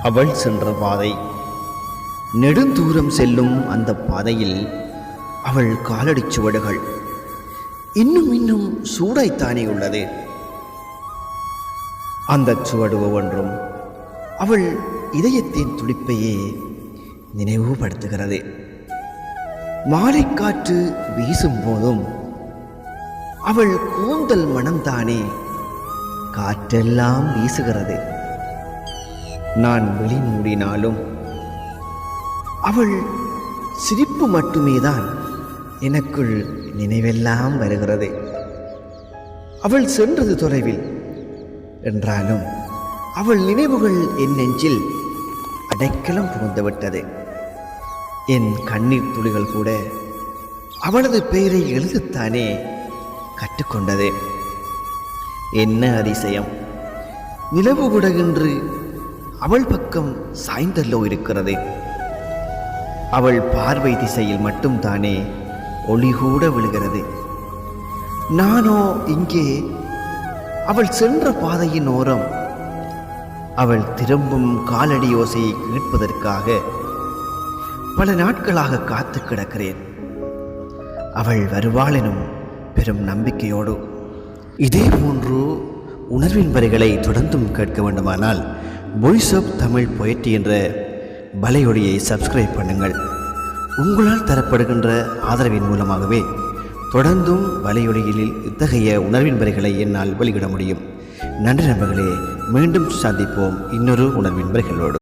அவள் சென்ற பாதை. நெடுந்தூரம் செல்லும் அந்த பாதையில் அவள் காலடிச் சுவடுகள் இன்னும் இன்னும் சூடாய்த்தானே உள்ளது. அந்த சுவடு ஒவ்வொன்றும் அவள் இதயத்தின் துடிப்பையே நினைவுபடுத்துகிறது. மாலைக்காற்று வீசும் போதும் அவள் கூந்தல் மனம்தானே காற்றெல்லாம் வீசுகிறது. நான் விழி மூடினாலும் அவள் சிரிப்பு மட்டுமேதான் எனக்குள் நினைவெல்லாம் வருகிறது. அவள் சென்றது தொலைவில் என்றாலும் அவள் நினைவுகள் என் நெஞ்சில் அடைக்கலம் புகுந்துவிட்டது. என் கண்ணீர் துளிகள் கூட அவளது பெயரை எழுதத்தானே கற்றுக்கொண்டது. என்ன அதிசயம்! நிலவு கூட இன்று அவள் பக்கம் சாய்ந்தல்லோ இருக்கிறது. அவள் பார்வை திசையில் மட்டும்தானே ஒளி கூட விழுகிறது. நானோ இங்கே அவள் சென்ற பாதையின் ஓரம் அவள் திரும்பும் காலடி ஓசையை கேட்பதற்காக பல நாட்களாக காத்து கிடக்கிறேன். அவள் வருவாள் எனும் பெரும் நம்பிக்கையோடு. இதே போன்று உணர்வின் வரிகளை தொடர்ந்தும் கேட்க வேண்டுமானால் வாய்ஸ் ஆஃப் தமிழ் பொயட்ரி என்ற வலையொலியை சப்ஸ்கிரைப் பண்ணுங்கள். உங்களால் தரப்படுகின்ற ஆதரவின் மூலமாகவே தொடர்ந்தும் வலையொலியில் இத்தகைய உணர்வின் வரிகளை என்னால் வெளியிட முடியும். நன்றி நண்பர்களே, மீண்டும் சந்திப்போம் இன்னொரு உணர்வின் வரிகளோடு.